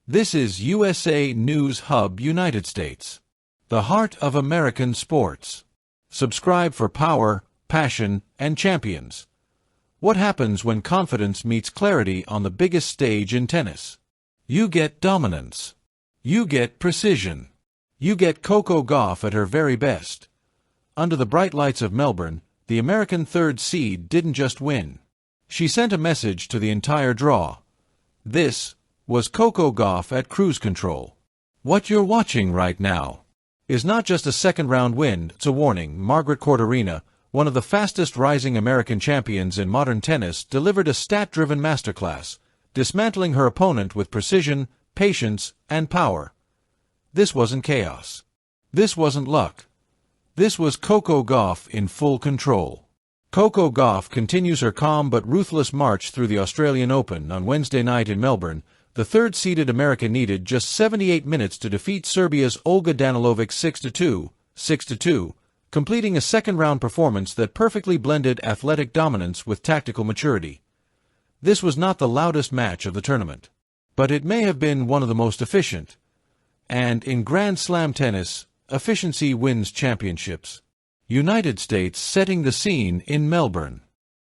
This is USA News Hub, United States, the heart of American sports. Subscribe for power, passion, and champions. What happens when confidence meets clarity on the biggest stage in tennis? You get dominance. You get precision. You get Coco Gauff at her very best. Under the bright lights of Melbourne, the American third seed didn't just win. She sent a message to the entire draw. This was Coco Gauff at cruise control. What you're watching right now is not just a second-round win, it's a warning. Margaret Court Arena, one of the fastest rising American champions in modern tennis, delivered a stat-driven masterclass, dismantling her opponent with precision, patience, and power. This wasn't chaos. This wasn't luck. This was Coco Gauff in full control. Coco Gauff continues her calm but ruthless march through the Australian Open. On Wednesday night in Melbourne, the third-seeded American needed just 78 minutes to defeat Serbia's Olga Danilović 6-2, completing a second-round performance that perfectly blended athletic dominance with tactical maturity. This was not the loudest match of the tournament, but it may have been one of the most efficient. And in Grand Slam tennis, efficiency wins championships. United States setting the scene in Melbourne.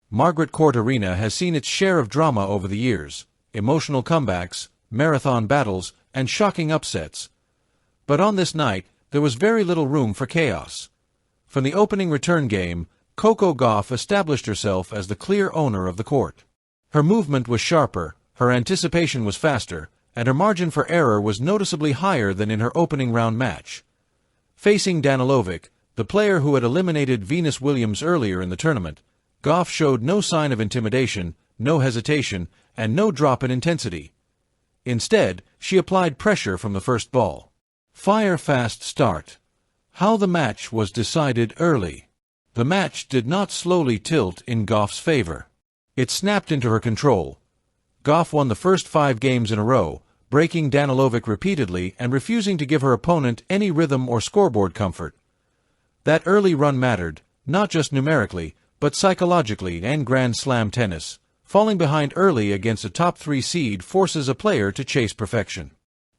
Margaret Court Arena has seen its share of drama over the years, emotional comebacks, marathon battles, and shocking upsets. But on this night, there was very little room for chaos. From the opening return game, Coco Gauff established herself as the clear owner of the court. Her movement was sharper, her anticipation was faster, and her margin for error was noticeably higher than in her opening round match. Facing Danilović, the player who had eliminated Venus Williams earlier in the tournament, Gauff showed no sign of intimidation, no hesitation, and no drop in intensity. Instead, she applied pressure from the first ball. Fire-fast start. How the match was decided early. The match did not slowly tilt in Gauff's favor. It snapped into her control. Gauff won the first 5 games in a row, breaking Danilović repeatedly and refusing to give her opponent any rhythm or scoreboard comfort. That early run mattered, not just numerically, but psychologically. And Grand Slam tennis, falling behind early against a top 3 seed forces a player to chase perfection.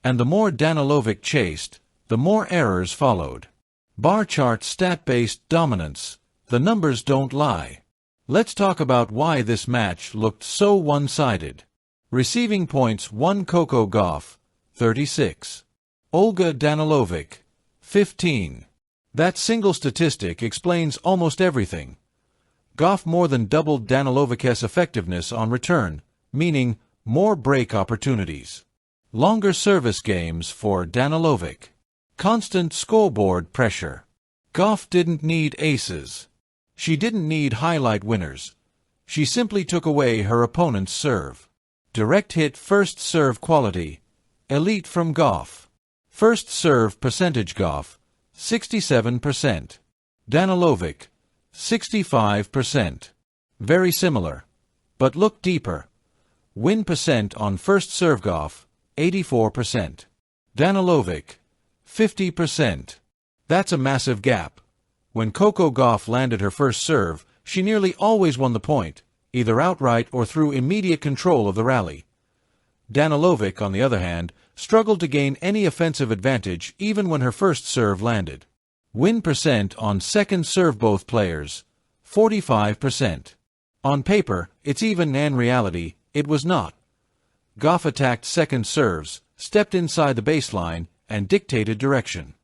And the more Danilović chased, the more errors followed. Bar chart stat-based dominance. The numbers don't lie. Let's talk about why this match looked so one-sided. Receiving points: 1 Coco Gauff, 36. Olga Danilović, 15. That single statistic explains almost everything. Gauff more than doubled Danilovic's effectiveness on return, meaning more break opportunities. Longer service games for Danilović. Constant scoreboard pressure. Gauff didn't need aces. She didn't need highlight winners. She simply took away her opponent's serve. Direct hit first serve quality. Elite from Gauff. First serve percentage: Gauff, 67%. Danilović, 65%. Very similar. But look deeper. Win percent on first serve: Gauff, 84%. Danilović, 50%. That's a massive gap. When Coco Gauff landed her first serve, she nearly always won the point, either outright or through immediate control of the rally. Danilović, on the other hand, struggled to gain any offensive advantage even when her first serve landed. Win percent on second serve: both players, 45%. On paper, it's even, and in reality, it was not. Gauff attacked second serves, stepped inside the baseline, and dictated direction.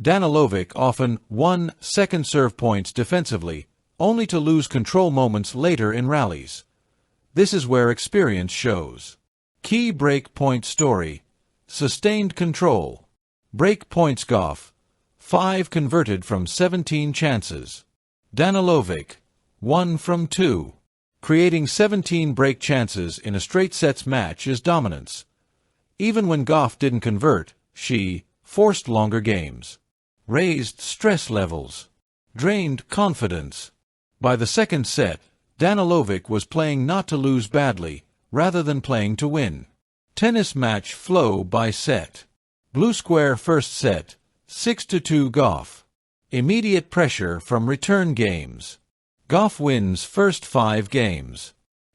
Danilović often won second serve points defensively, only to lose control moments later in rallies. This is where experience shows. Key break point story. Sustained control. Break points: Gauff, 5 converted from 17 chances. Danilović, 1 from 2. Creating 17 break chances in a straight sets match is dominance. Even when Gauff didn't convert, she forced longer games. Raised stress levels. Drained confidence. By the second set, Danilović was playing not to lose badly, rather than playing to win. Tennis match flow by set. Blue square first set, 6-2 Gauff. Immediate pressure from return games. Gauff wins first 5 games.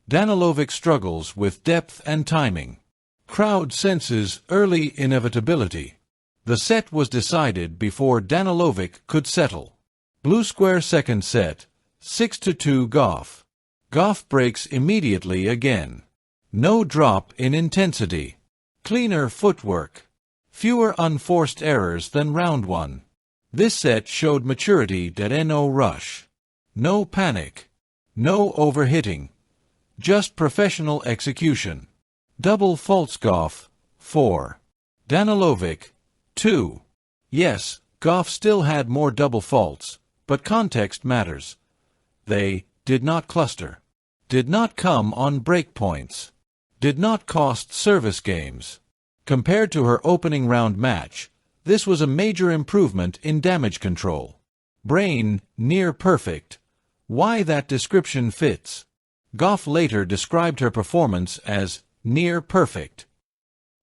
Danilović struggles with depth and timing. Crowd senses early inevitability. The set was decided before Danilović could settle. Blue square second set, 6-2 Gauff. Gauff breaks immediately again. No drop in intensity. Cleaner footwork. Fewer unforced errors than round one. This set showed maturity that no rush. No panic. No overhitting. Just professional execution. Double faults Gauff, 4. Danilović, 2. Yes, Gauff still had more double faults, but context matters. They did not cluster. Did not come on break points. Did not cost service games. Compared to her opening round match, this was a major improvement in damage control. Brain near perfect. Why that description fits. Gauff later described her performance as near perfect.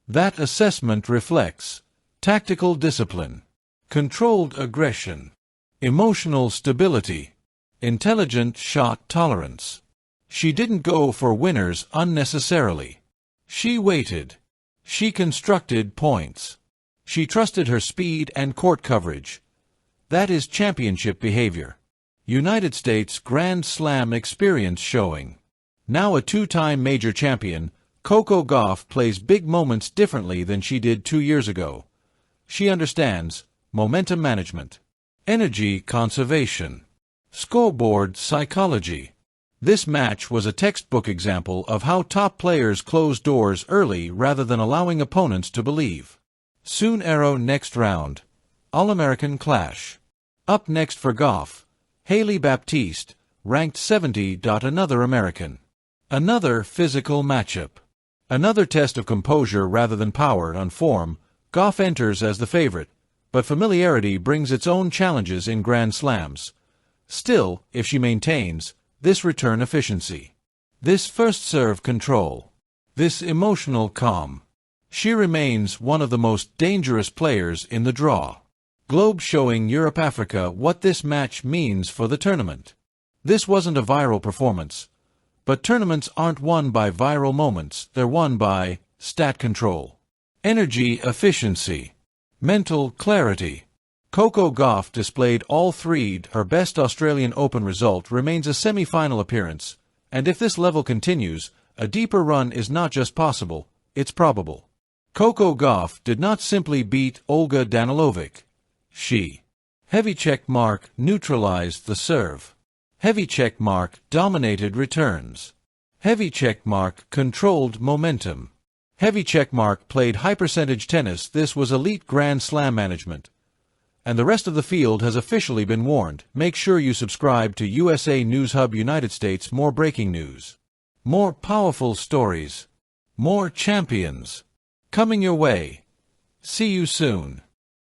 That assessment reflects tactical discipline, controlled aggression, emotional stability, intelligent shot tolerance. She didn't go for winners unnecessarily. She waited. She constructed points. She trusted her speed and court coverage. That is championship behavior. United States Grand Slam experience showing. Now a two-time major champion, Coco Gauff plays big moments differently than she did 2 years ago. She understands momentum management, energy conservation, scoreboard psychology. This match was a textbook example of how top players close doors early rather than allowing opponents to believe. Soon arrow next round. All-American clash. Up next for Gauff, Haley Baptiste, ranked 70. Another American. Another physical matchup. Another test of composure rather than power on form. Gauff enters as the favorite, but familiarity brings its own challenges in Grand Slams. Still, if she maintains this return efficiency, this first serve control, this emotional calm, she remains one of the most dangerous players in the draw. Globe showing Europe-Africa what this match means for the tournament. This wasn't a viral performance, but tournaments aren't won by viral moments, they're won by stat control, energy efficiency, mental clarity. Coco Gauff displayed all three. Her best Australian Open result remains a semi-final appearance, and if this level continues, a deeper run is not just possible, it's probable. Coco Gauff did not simply beat Olga Danilović. She heavy check mark neutralized the serve. Heavy check mark dominated returns. Heavy check mark controlled momentum. Heavy check mark played high-percentage tennis. This was elite Grand Slam management. And the rest of the field has officially been warned. Make sure you subscribe to USA News Hub United States. More breaking news. More powerful stories. More champions. Coming your way. See you soon.